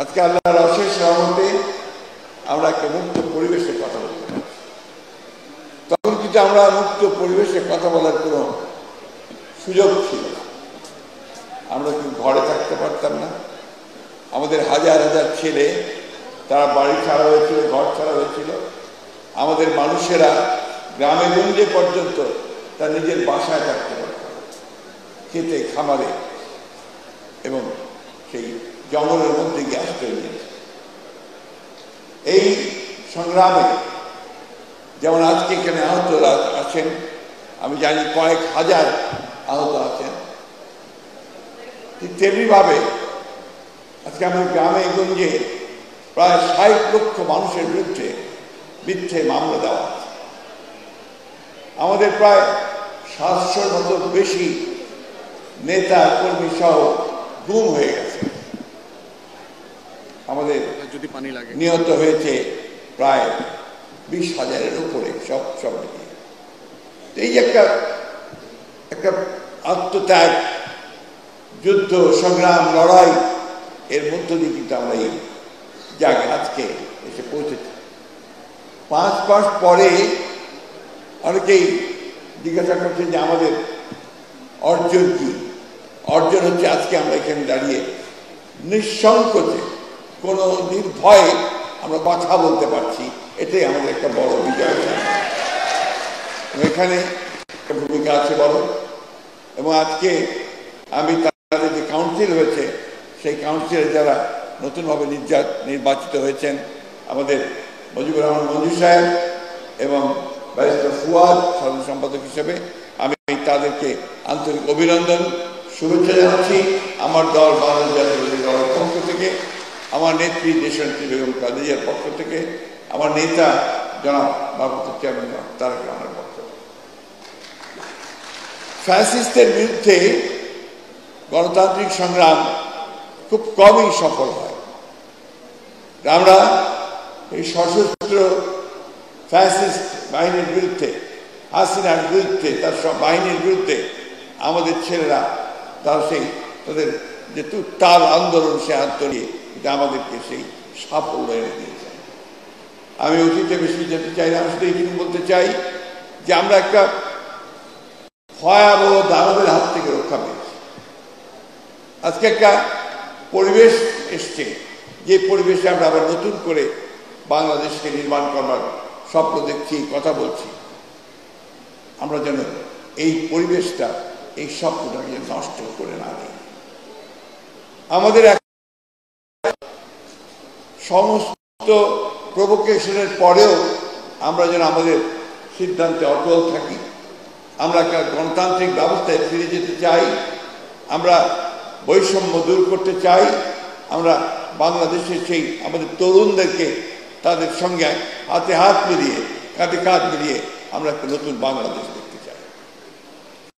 আজকে আল্লাহর অশেষ রহমতে আমরা একটা মুক্ত পরিবেশে কথা বলতে পারি। তখন কিন্তু আমরা মুক্ত পরিবেশে কথা বলার কোনো সুযোগ ছিল না। আমরা কিন্তু ঘরে থাকতে পারতাম না। আমাদের হাজার হাজার ছেলে তারা বাড়ি ছাড়া হয়েছিল, ঘর ছাড়া হয়েছিল। আমাদের মানুষেরা গ্রামে গঞ্জে পর্যন্ত তার নিজের বাসায় থাকতে পারত, খেতে খামারে এবং সেই জঙ্গলের মধ্যে গিয়ে আশ্রয় নিয়েছে। এই সংগ্রামে যেমন আজকে এখানে আহতরা আছেন, আমি জানি কয়েক হাজার আহত আছেন, ঠিক তেমনিভাবে আজকে আমাদের গ্রামে গঞ্জে প্রায় ৬০ লক্ষ মানুষের বিরুদ্ধে মিথ্যে মামলা দেওয়া আছে। আমাদের প্রায় ৭০০-র মতো বেশি নেতা কর্মী সহ গুম হয়ে গেছে। আমাদের যদি পানি লাগে নিহত হয়েছে প্রায় ২০,০০০-এর উপরে সব মিলিয়ে। এই একটা আত্মত্যাগ, যুদ্ধ, সংগ্রাম, লড়াই এর মধ্য দিয়ে কিন্তু আমরা এই জায়গায় আজকে এসে পৌঁছেছি। ৫ মাস পরে অনেকেই জিজ্ঞাসা করছে যে আমাদের অর্জন কি? অর্জন হচ্ছে আজকে আমরা এখানে দাঁড়িয়ে নিঃসংকোচে কোনো নির্ভয়ে আমরা কথা বলতে পারছি, এটাই আমাদের একটা বড় বিজয়। এখানে একটা ভূমিকা আছে বড়। এবং আজকে আমি তাদের যে কাউন্সিল হয়েছে, সেই কাউন্সিলে যারা নতুনভাবে নির্বাচিত হয়েছেন, আমাদের মুজিবুর রহমান মঞ্জু সাহেব এবং ব্যারিস্টার ফুয়াদ সাধারণ সম্পাদক হিসেবে আমি তাদেরকে আন্তরিক অভিনন্দন, শুভেচ্ছা জানাচ্ছি আমার দল বাংলাদেশ জাতীয়তাবাদী দলের পক্ষ থেকে, আমার নেত্রী দেশনেত্রী বেগম খালেদার পক্ষ থেকে, আমার নেতা জনাব ভারপ্রাপ্ত চেয়ারম্যান তারেক রহমানের পক্ষ থেকে। ফ্যাসিস্টের বিরুদ্ধে গণতান্ত্রিক সংগ্রাম খুব কমই সফল হয়। আমরা এই সশস্ত্র ফ্যাসিস্ট বাহিনীর বিরুদ্ধে, হাসিনার বিরুদ্ধে, তার সব বাহিনীর বিরুদ্ধে আমাদের ছেলেরা তাদের যে উত্তাল আন্দোলন, সে আন্দোলনে এটা আমাদেরকে সেই সাফল্য এনে দিয়েছে। আমি অতীতে বেশি যেতে চাই না, আমি শুধু এইটুকু বলতে চাই যে আমরা একটা ভয়াবহ দানবের হাত থেকে রক্ষা পেয়েছি। আজকে একটা পরিবেশ এসছে, যে পরিবেশে আমরা আবার নতুন করে বাংলাদেশকে নির্মাণ করবার স্বপ্ন দেখছি, কথা বলছি। আমরা যেন এই পরিবেশটা, এই স্বপ্নটাকে নষ্ট করে না দিই। আমাদের সমস্ত প্রভোকেশনের পরেও আমরা যেন আমাদের সিদ্ধান্তে অটল থাকি। আমরা একটা গণতান্ত্রিক ব্যবস্থায় ফিরে যেতে চাই, আমরা বৈষম্য দূর করতে চাই, আমরা বাংলাদেশের সেই আমাদের তরুণদেরকে তাদের সঙ্গে হাতে হাত মিলিয়ে, কাঁধে কাঁধ মিলিয়ে আমরা একটা নতুন বাংলাদেশ দেখতে চাই।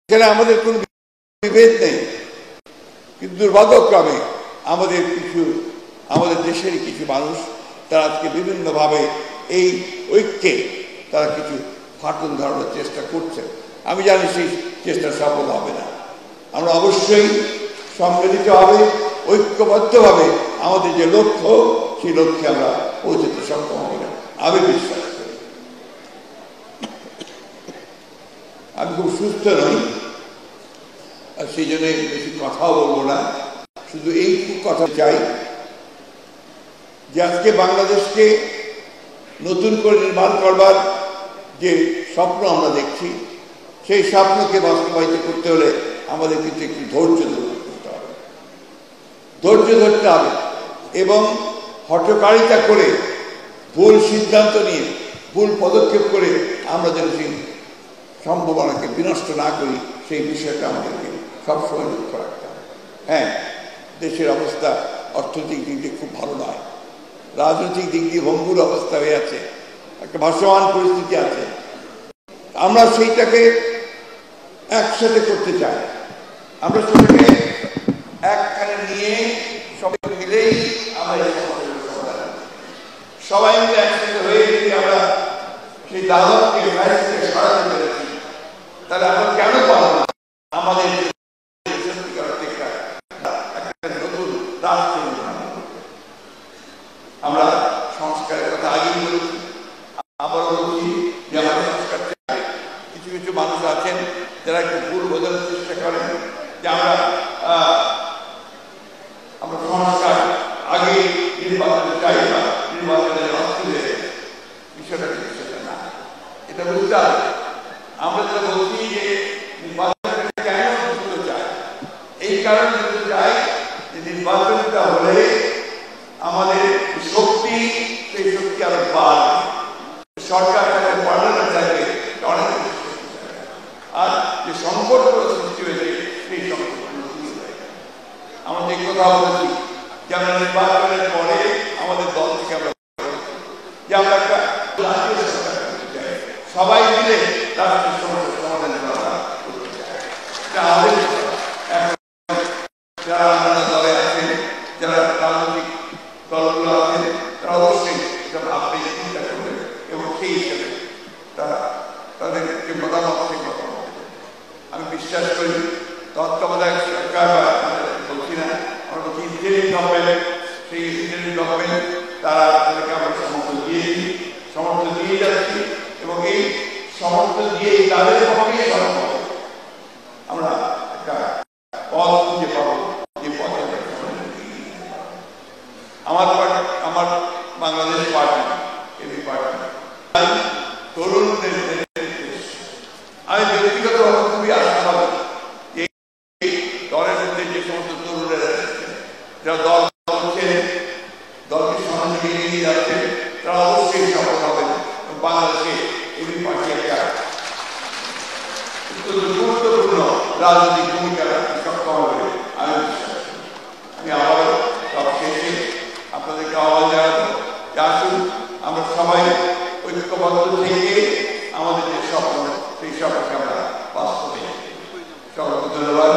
এখানে আমাদের কোনো বিভেদ নেই, কিন্তু দুর্ভাগ্যক্রমে আমাদের দেশের কিছু মানুষ তারা আজকে বিভিন্নভাবে এই ঐক্যে তারা কিছু ফাটল ধরানোর চেষ্টা করছে। আমি জানি সেই চেষ্টা সফল হবে না। আমরা অবশ্যই সম্মিলিতভাবে, ঐক্যবদ্ধভাবে আমাদের যে লক্ষ্য, সেই লক্ষ্যে আমরা পৌঁছতে সক্ষম হব না, আমি বিশ্বাস করি। আমি খুব সুস্থ নই, আর সেই জন্য বেশি কথাও বলবো না, শুধু এইটুকু কথা চাই যে আজকে বাংলাদেশকে নতুন করে নির্মাণ করবার যে স্বপ্ন আমরা দেখছি, সেই স্বপ্নকে বাস্তবায়িত করতে হলে আমাদের কিন্তু একটু ধৈর্য ধরতে হবে, এবং হঠকারিতা করে, ভুল সিদ্ধান্ত নিয়ে, ভুল পদক্ষেপ করে আমরা যেন সেই সম্ভাবনাকে বিনষ্ট না করি, সেই বিষয়টা আমাদেরকে সবসময় লক্ষ্য রাখতে হবে। হ্যাঁ, দেশের অবস্থা অর্থনৈতিক দিক দিয়ে খুব ভালো নয়, রাজনৈতিক দিক দিয়ে ভঙ্গুর অবস্থা হয়ে আছে, একটা ভাসমান পরিস্থিতি আছে। আমরা সেইটাকে একসাথে করতে চাই, আমরা সেটাকে একখানে নিয়ে সবাই মিলেই আমরা সবাই মিলে একসাথে হয়ে যদি আমরা সেই দাহকে সরাতে পেরেছি, তাহলে আমরা কেন পাবো না আমাদের নতুন রাষ্ট্র। আমরা সংস্কারের কথা আগেই বলেছি, আবার বলছি যে আমরা সংস্কার চাই। কিছু কিছু মানুষ আছেন যারা একটু ভুল বোঝানোর চেষ্টা করেন যে আমরা সংস্কার আগে নির্বাচন চাই না, নির্বাচনের অর্থে বিষয়টা সেটা না, এটা বুঝতে হবে। আমরা যেটা বলছি যে নির্বাচনটা কেন দিতে চাই, এই কারণে দিতে চাই যে নির্বাচনটা হলে আমাদের শক্তি, সেই শক্তি আরো বাড়বে, সরকার পার্লামেন্ট থাকবে অনেক, আর যে সংকটগুলো সৃষ্টি হয়েছে সেই সংকটগুলো আমরা যে কথা বলছি যে আমরা নির্বাচনের পরে আমাদের দল থেকে আমরা যে আমরা একটা জাতীয় সরকার করতে চাই, সবাই মিলে রাষ্ট্রের সমস্যার সমাধান করা করতে চাই। আমাদের যারা অন্যান্য দলে আছেন, যারা রাজনৈতিক দলগুলো আছেন, তারা অবশ্যই এটা ভাববে, চিন্তা করবে এবং সেই হিসাবে তারা তাদেরকে মতামত সেই মতামত। আমি বিশ্বাস করি তত্ত্বাবধায়ক সরকার বলছি না, আমরা বলছি ইন্টারিম গভর্নমেন্ট, সেই ইন্টারিম গভর্নমেন্ট তারা তাদেরকে আমরা সমর্থন দিয়েছি, সমর্থন দিয়ে যাচ্ছি এবং এই সমর্থন দিয়ে তাদের পক্ষে সম্ভব আমরা একটা পথ খুঁজে পাবো, যে পথে আমার বাংলাদেশ পার্টি, এবি পার্টি তরুণদের, আমি ব্যক্তিগতভাবে খুবই আশাবাদী যে দলের মধ্যে যে সমস্ত তরুণেরা যারা দল করছে, দলকে সামনে এগিয়ে নিয়ে যাচ্ছে, তারা অবশ্যই সফল হবেন। বাংলাদেশে এবি পার্টি একটা গুরুত্বপূর্ণ রাজনৈতিক ভূমিকা রাখতে সক্ষম হবে আমি বিশ্বাস করি। আমি আবারও সব শেষে আপনাদেরকে আহ্বান জানাবো যে আসুন আমরা সবাই ঐক্যবদ্ধ থেকে আমাদের যে স্বপ্ন, সেই স্বপ্নকে আমরা বাস্তবে। সকলকে ধন্যবাদ।